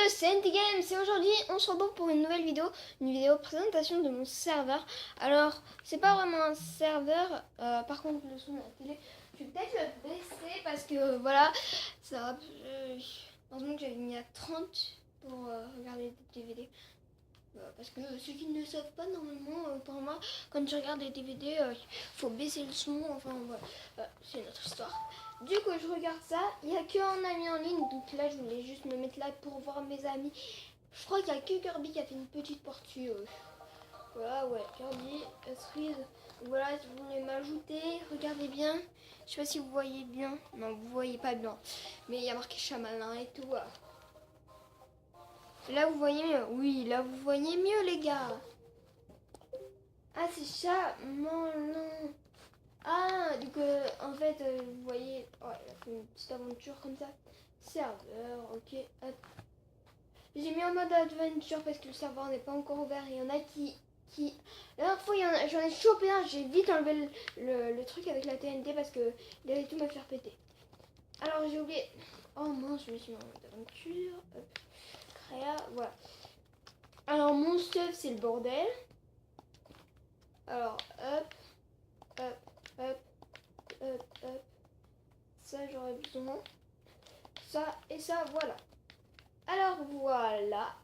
c'est NT Games et aujourd'hui on se retrouve pour une nouvelle vidéo, une vidéo présentation de mon serveur. Alors c'est pas vraiment un serveur, par contre le son de la télé, je vais peut-être le baisser parce que voilà, ça va, heureusement que j'avais mis à 30 pour regarder des DVD. Parce que ceux qui ne le savent pas, normalement, pour moi, quand je regarde des DVD, il faut baisser le son, enfin voilà, c'est notre histoire. Du coup, je regarde ça, il n'y a qu'un ami en ligne, donc là, je voulais juste me mettre là pour voir mes amis. Je crois qu'il n'y a que Kirby qui a fait une petite partie. Voilà, ouais, Kirby, Freeze. Voilà, si vous voulez m'ajouter, regardez bien. Je sais pas si vous voyez bien. Non, vous voyez pas bien. Mais il y a marqué Chamalin et tout. Là, vous voyez mieux. Oui, là, vous voyez mieux, les gars. Ah, c'est Chamalin. Ah, du coup, en fait, vous voyez, oh, il a fait une petite aventure comme ça. Serveur, ok, hop. J'ai mis en mode adventure parce que le serveur n'est pas encore ouvert. Il y en a qui... La dernière fois, j'en ai chopé un, j'ai vite enlevé le truc avec la TNT parce que il allait tout me faire péter. Alors, j'ai oublié... Oh mince, je me suis mis en mode aventure. Hop, créa, voilà. Alors, mon stuff, c'est le bordel. Alors, hop, hop, hop, hop, hop. Ça, j'aurais besoin. Ça et ça, voilà. Alors voilà.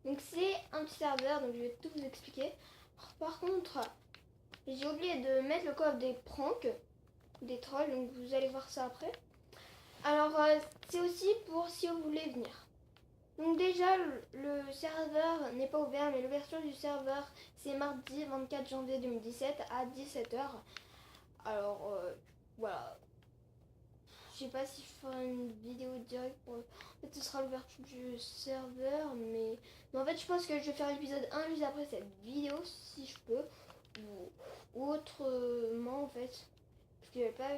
Donc c'est un petit serveur, donc je vais tout vous expliquer. Alors, par contre, j'ai oublié de mettre le coffre des pranks, des trolls, donc vous allez voir ça après. Alors c'est aussi pour si vous voulez venir. Donc déjà le serveur n'est pas ouvert, mais l'ouverture du serveur c'est mardi 24 janvier 2017 à 17h. Alors voilà. Je sais pas si je ferai une vidéo directe pour... En fait, ce sera l'ouverture du serveur, mais en fait, je pense que je vais faire l'épisode 1 juste après cette vidéo, si je peux, ou autrement, en fait, parce que j'avais pas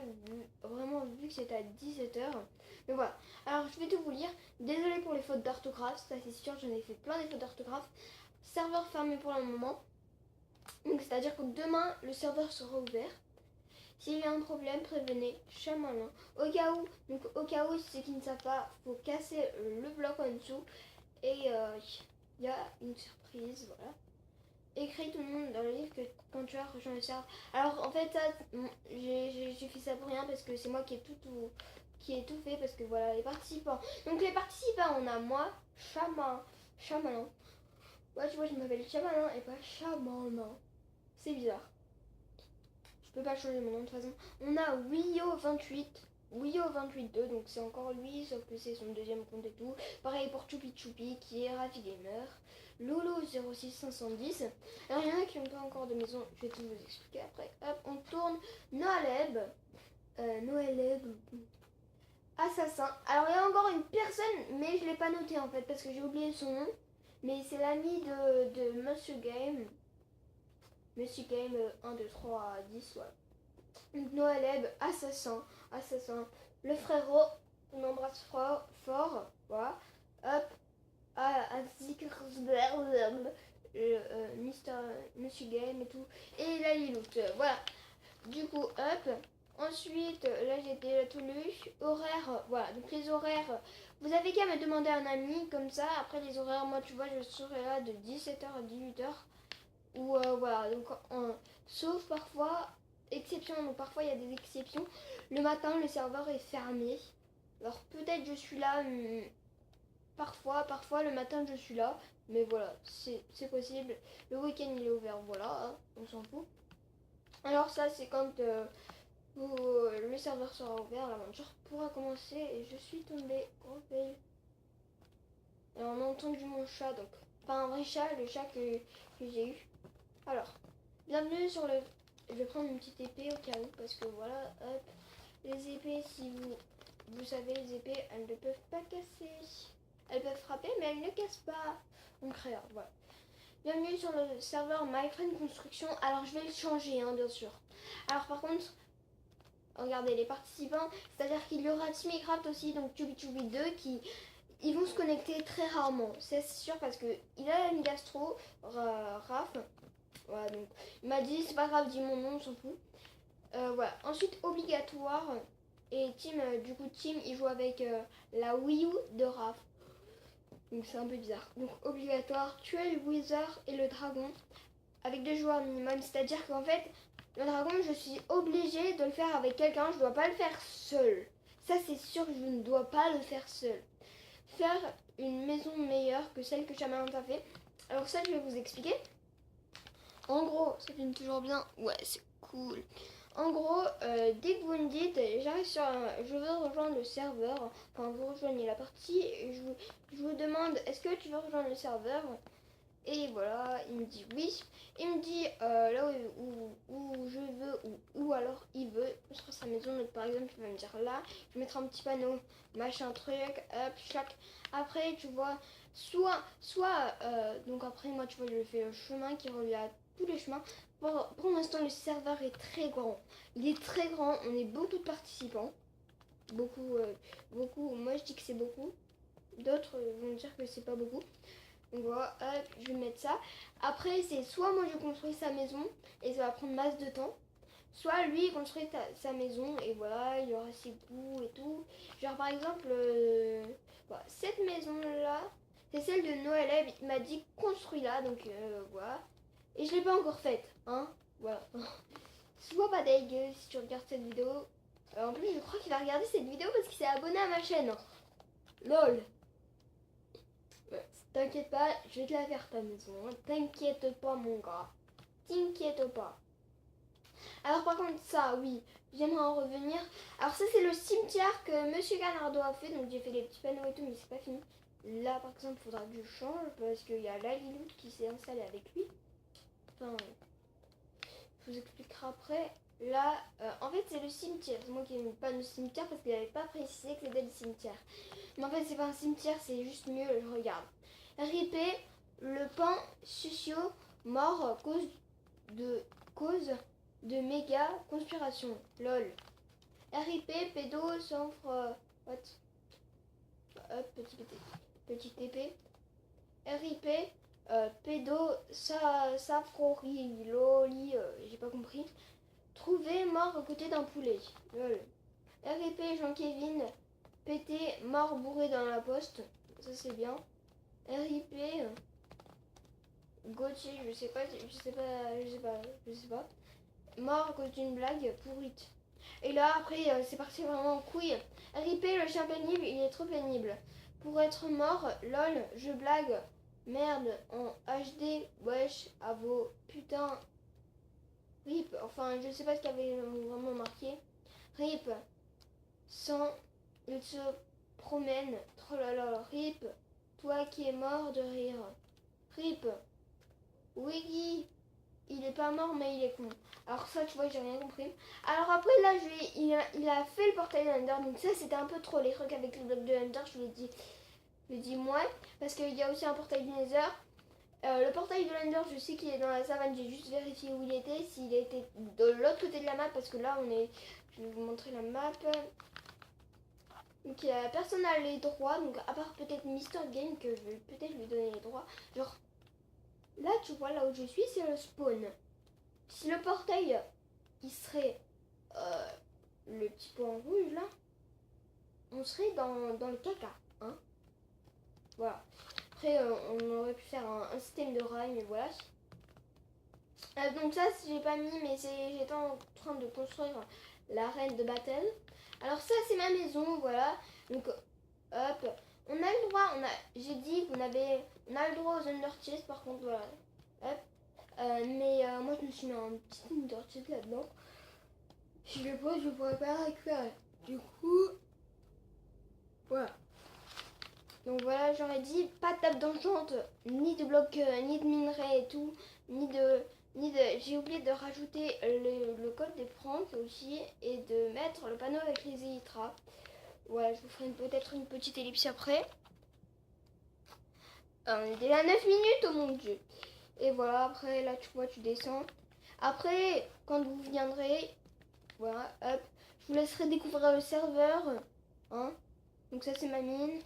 vraiment vu que c'était à 17h. Mais voilà, alors je vais tout vous lire. Désolé pour les fautes d'orthographe, ça c'est sûr, j'en ai fait plein des fautes d'orthographe. Serveur fermé pour le moment, donc c'est-à-dire que demain, le serveur sera ouvert. S'il y a un problème, prévenez Chamalin. Au cas où, ceux qui ne savent pas, faut casser le bloc en dessous. Et il y a une surprise, voilà. Écris tout le monde dans le livre que quand tu as rejoint le serveur. Alors en fait, ça, j'ai fait ça pour rien parce que c'est moi qui ai tout fait parce que voilà, les participants. Donc les participants, on a moi, Chamalin. Ouais, tu vois, je m'appelle Chamalin et pas Chamalin. C'est bizarre. Je peux pas changer mon nom de toute façon. On a Wio282, donc c'est encore lui, sauf que c'est son deuxième compte et tout. Pareil pour Choupi Choupi, qui est Ravi Gamer. Lolo06510. Alors il y en a qui n'ont pas encore de maison, je vais tout vous expliquer après. Hop, on tourne Noaleb. Assassin. Alors il y a encore une personne, mais je l'ai pas noté en fait, parce que j'ai oublié son nom. Mais c'est l'ami de Monsieur Game. Monsieur Game 1, 2, 3, 10, voilà. Noëleb, assassin, le frérot, on embrasse fort, voilà, hop, Monsieur Game et tout, et la Liloute, voilà, du coup, hop, ensuite, là j'ai déjà tout lu, horaire, voilà, donc les horaires, vous avez qu'à me demander un ami, comme ça, après les horaires, moi tu vois, je serai là de 17h à 18h, ou voilà, donc sauf parfois exception, donc parfois il y a des exceptions. Le matin, le serveur est fermé. Alors peut-être je suis là, parfois le matin je suis là, mais voilà, c'est possible. Le week-end il est ouvert, voilà, hein, on s'en fout. Alors ça c'est quand le serveur sera ouvert, l'aventure pourra commencer et je suis tombée. Oh, belle. Et on a entendu mon chat, donc pas un vrai chat, le chat que j'ai eu. Alors, bienvenue sur le... Je vais prendre une petite épée au cas où, parce que voilà, hop. Les épées, si vous savez, les épées, elles ne peuvent pas casser. Elles peuvent frapper, mais elles ne cassent pas. On crée, voilà. Bienvenue sur le serveur MyFriend Construction. Alors, je vais le changer, hein, bien sûr. Alors, par contre, regardez, les participants, c'est-à-dire qu'il y aura Timicraft aussi, donc Chubby2, qui... Ils vont se connecter très rarement, c'est sûr, parce qu'il a une gastro, Raph. Voilà, donc il m'a dit c'est pas grave, dis mon nom, on s'en fout. Voilà. Ensuite obligatoire et Tim, du coup Tim il joue avec la Wii U de Raph. Donc c'est un peu bizarre. Donc obligatoire, tuer le wither et le dragon avec 2 joueurs minimum. C'est-à-dire qu'en fait, le dragon, je suis obligée de le faire avec quelqu'un. Je ne dois pas le faire seul. Ça, c'est sûr que je ne dois pas le faire seul. Faire une maison meilleure que celle que Chamalant a fait. Alors ça, je vais vous expliquer. En gros, ça filme toujours bien. Ouais, c'est cool. En gros, dès que vous me dites, j'arrive sur je veux rejoindre le serveur, enfin vous rejoignez la partie, et je vous demande, est-ce que tu veux rejoindre le serveur? Et voilà, il me dit oui. Il me dit là où je veux, où alors il veut construire sa maison. Donc par exemple, il va me dire là, je vais mettre un petit panneau, machin truc, hop, chaque. Après, tu vois, soit donc après, moi, tu vois, je fais le chemin qui relie à tous les chemins. Pour l'instant, le serveur est très grand. Il est très grand, on est beaucoup de participants. Beaucoup, moi je dis que c'est beaucoup. D'autres vont dire que c'est pas beaucoup. Donc voilà, hop, je vais mettre ça. Après, c'est soit moi je construis sa maison et ça va prendre masse de temps, soit lui il construit sa maison et voilà, il aura ses goûts et tout. Genre par exemple, voilà, cette maison là, c'est celle de Noël. Il m'a dit construis-la, donc voilà. Et je l'ai pas encore faite, hein, voilà. Sois pas dégueu si tu regardes cette vidéo. En plus, je crois qu'il va regarder cette vidéo parce qu'il s'est abonné à ma chaîne. LOL. T'inquiète pas, je vais te la faire ta maison. T'inquiète pas mon gars. T'inquiète pas. Alors par contre ça, oui, j'aimerais en revenir. Alors ça c'est le cimetière que Monsieur Canardo a fait. Donc j'ai fait les petits panneaux et tout, mais c'est pas fini. Là par exemple, il faudra que je change parce qu'il y a Laliloute qui s'est installée avec lui. Enfin, je vous expliquerai après. Là, en fait c'est le cimetière. C'est moi qui n'aime pas le cimetière parce qu'il n'avait pas précisé que c'était le cimetière. Mais en fait c'est pas un cimetière, c'est juste mieux, je regarde. RIP, le pan Sucio mort cause de méga conspiration. LOL. RIP, pédo, s'offre. What? Hop, petit TP. RIP, pédo, safrori, loli, j'ai pas compris. Trouvé mort à côté d'un poulet. LOL. RIP, Jean-Kévin, pété, mort bourré dans la poste. Ça c'est bien. RIP, Gauthier, je sais pas. Mort à cause d'une blague pourrite. Et là, après, c'est parti vraiment en couille. RIP, le chien pénible, il est trop pénible. Pour être mort, lol, je blague. Merde, en HD, wesh, à vos putains. RIP, enfin, je sais pas ce qu'il y avait vraiment marqué. RIP, sans, il se promène. Trolala, RIP, toi qui es mort de rire. RIP, Wiggy, il est pas mort mais il est con. Alors ça tu vois j'ai rien compris. Alors après là il a fait le portail de l'Ender. Donc ça c'était un peu trop les trucs avec le bloc de l'Ender. Je lui ai dit moi. Parce qu'il y a aussi un portail du Nether. Le portail de l'Ender je sais qu'il est dans la savane. J'ai juste vérifié où il était. S'il était de l'autre côté de la map. Parce que là on est. Je vais vous montrer la map. Donc personne n'a les droits. Donc à part peut-être Mister Game que je vais peut-être lui donner les droits. Genre là tu vois là où je suis c'est le spawn. Si le portail, il serait le petit point rouge là, on serait dans le caca. Hein, voilà. Après, on aurait pu faire un système de rail, mais voilà. Donc ça, j'ai pas mis, mais j'étais en train de construire l'arène de battle. Alors ça, c'est ma maison, voilà. Donc, hop. On a le droit, j'ai dit qu'on avait, on a le droit aux Ender Chest, par contre, voilà. Hop. Mais moi, je me suis mis un petit Ender Chest là-dedans. Si je le pose, je pourrais pas le récupérer. Du coup, voilà. Donc voilà, j'aurais dit pas de table d'enchante, ni de blocs, ni de minerais et tout, ni de. J'ai oublié de rajouter le code des pranks aussi et de mettre le panneau avec les élytras. Voilà, je vous ferai peut-être une petite ellipse après. On est déjà à 9 minutes, oh mon dieu. Et voilà, après là tu vois, tu descends. Après, quand vous viendrez, voilà, hop, je vous laisserai découvrir le serveur. Hein. Donc ça c'est ma mine.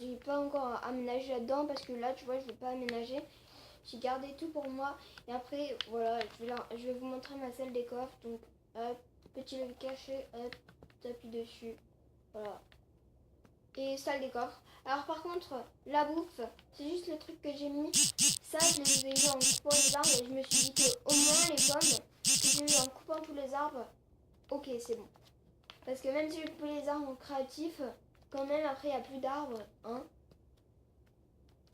J'ai pas encore aménagé là-dedans parce que là tu vois je vais pas aménager. J'ai gardé tout pour moi. Et après voilà, je vais vous montrer ma salle des coffres. Donc hop, petit levier caché, hop, t'appuies dessus. Voilà. et salle des coffres. Alors par contre, la bouffe, c'est juste le truc que j'ai mis. Ça, je les ai eu en coupant les arbres et je me suis dit que au moins les pommes que j'ai eu en coupant tous les arbres, ok, c'est bon. Parce que même si je coupe les arbres en créatif, quand même après il n'y a plus d'arbres, hein.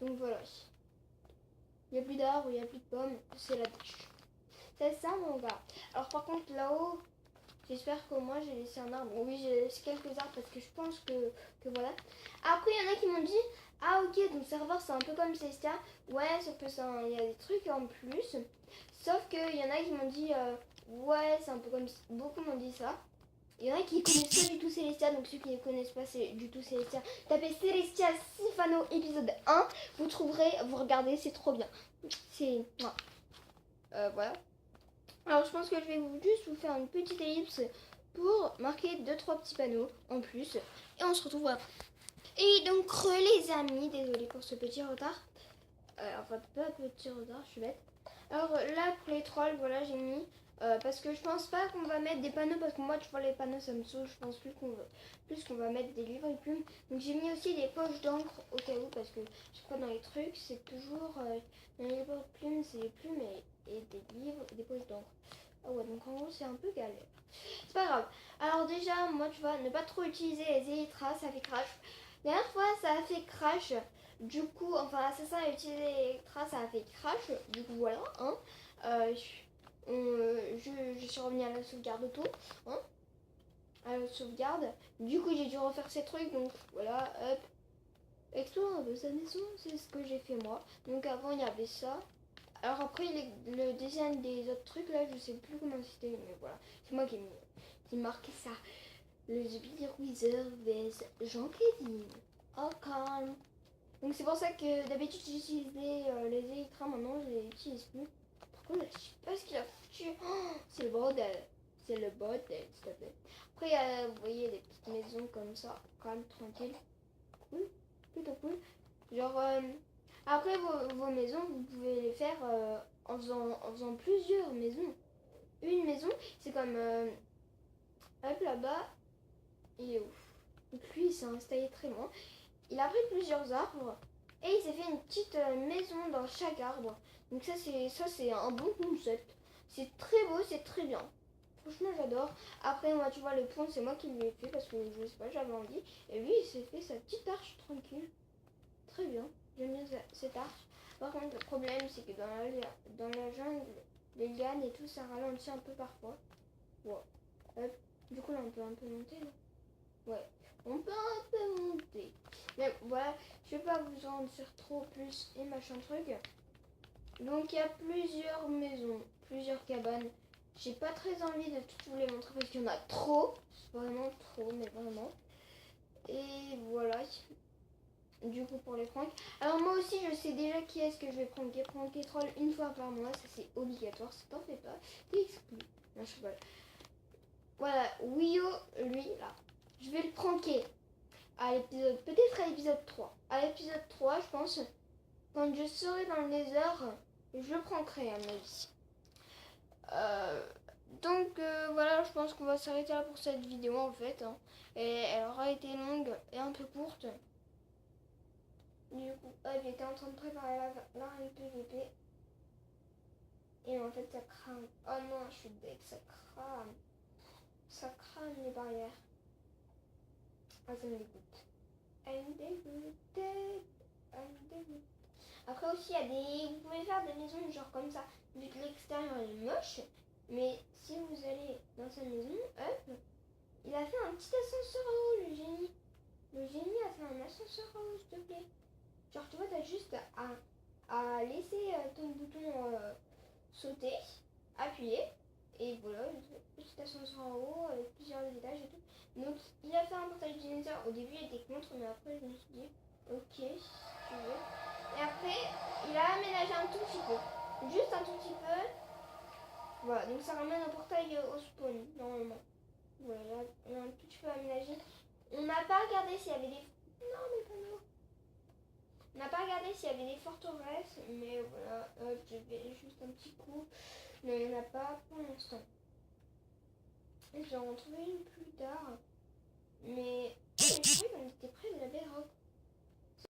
Donc voilà. Il n'y a plus d'arbres, il n'y a plus de pommes, c'est la dèche. C'est ça mon gars. Alors par contre là-haut, j'espère qu'au moins j'ai laissé un arbre. Oui, j'ai laissé quelques arbres parce que je pense que voilà. Après, il y en a qui m'ont dit, ah ok, ton serveur c'est un peu comme Celestia. Ouais, sauf que ça, il y a des trucs en plus. Sauf qu'il y en a qui m'ont dit, ouais, c'est un peu comme... Beaucoup m'ont dit ça. Il y en a qui connaissent pas du tout Celestia, donc ceux qui ne connaissent pas du tout Celestia, tapez Celestia Sifano épisode 1, vous trouverez, vous regardez, c'est trop bien. C'est... voilà. Alors je pense que je vais juste vous faire une petite ellipse pour marquer 2-3 petits panneaux en plus. Et on se retrouve après. Et donc les amis, désolé pour ce petit retard. Enfin pas petit retard, je suis bête. Alors là pour les trolls, voilà j'ai mis. Parce que je pense pas qu'on va mettre des panneaux, parce que moi tu vois les panneaux ça me saoule, je pense plus qu'on va mettre des livres et plumes. Donc j'ai mis aussi des poches d'encre au cas où, parce que je crois dans les trucs c'est toujours dans les livres de plumes, c'est des plumes et des livres et des poches d'encre. Ah ouais, donc en gros c'est un peu galère. C'est pas grave. Alors déjà moi tu vois, ne pas trop utiliser les élytras, ça fait crash. La dernière fois ça a fait crash. Du coup, enfin Assassin a utilisé les élytras, ça a fait crash. Du coup voilà, hein. Je suis revenue à la sauvegarde auto, hein, à la sauvegarde. Du coup, j'ai dû refaire ces trucs, donc voilà, hop. Explorer un peu sa maison, c'est ce que j'ai fait moi. Donc avant, il y avait ça. Alors après, le design des autres trucs, là, je sais plus comment c'était, mais voilà. C'est moi qui ai marqué ça. Le Speeder Wizard vs Jean-Kevin. Oh, calme. Donc c'est pour ça que d'habitude, j'utilisais les élytras, maintenant, je les utilise plus. Par contre, je sais pas ce qu'il a foutu. Oh, c'est le bordel. C'est le bordel, s'il te plaît. Après, vous voyez des petites maisons comme ça, calme, tranquille. Cool, plutôt cool. Genre, après vos maisons, vous pouvez les faire en faisant plusieurs maisons. Une maison, c'est comme, hop, là-bas, il est où? Donc lui, il s'est installé très loin. Il a pris plusieurs arbres et il s'est fait une petite maison dans chaque arbre. Donc ça c'est un bon concept. C'est très beau, c'est très bien. Franchement j'adore. Après moi tu vois le pont c'est moi qui lui ai fait parce que je sais pas j'avais envie. Et lui il s'est fait sa petite arche tranquille. Très bien. J'aime bien cette arche. Par contre le problème c'est que dans la jungle, les lianes et tout ça ralentit un peu parfois. Ouais. Hop. Du coup là on peut un peu monter là. Ouais. On peut un peu monter. Mais voilà, je vais pas vous en dire trop plus et machin truc. Donc il y a plusieurs maisons, plusieurs cabanes. J'ai pas très envie de toutes vous les montrer parce qu'il y en a trop. C'est vraiment trop, mais vraiment. Et voilà. Du coup pour les pranks. Alors moi aussi je sais déjà qui est-ce que je vais pranker. Pranker troll une fois par mois, ça c'est obligatoire, ça t'en fait pas. T'es exclu. Non, je sais pas. Voilà, Wio, lui là. Je vais le pranker. À l'épisode, peut-être à l'épisode 3. À l'épisode 3, je pense, quand je serai dans le Nether, je le prankerai à mon avis. Donc voilà, je pense qu'on va s'arrêter là pour cette vidéo en fait. Hein. Et elle aura été longue et un peu courte. Du coup, j'étais en train de préparer la PVP. Et en fait, ça crame. Oh non, je suis bête, ça crame. Ça crame les barrières. Ah, ça me dégoûte. I'm dégoûtée. I'm dégoûtée. Après aussi, il y a des... vous pouvez faire des maisons genre comme ça. Vu que l'extérieur est moche. Mais si vous allez dans sa maison, hop, il a fait un petit ascenseur en haut, le génie. Le génie a fait un ascenseur en haut, s'il te plaît. Genre, tu vois, t'as juste à laisser ton bouton sauter, appuyer. Et voilà, petit ascenseur en haut avec plusieurs étages et tout. Donc, il a fait un portail dinosaure. Au début, il était contre, mais après, je me suis dit, ok, si tu veux. Et après, il a aménagé un tout petit peu. Juste un tout petit peu. Voilà, donc ça ramène un portail au spawn, normalement. Voilà, il y a un tout petit peu aménagé. On n'a pas regardé s'il y avait des... Non, mais pas nous. On n'a pas regardé s'il y avait des forteresses, mais voilà, je vais juste un petit coup. Mais il n'y en a pas pour l'instant. Je vais en trouver une plus tard. Mais Mais je croyais qu'on était près de la bedrock.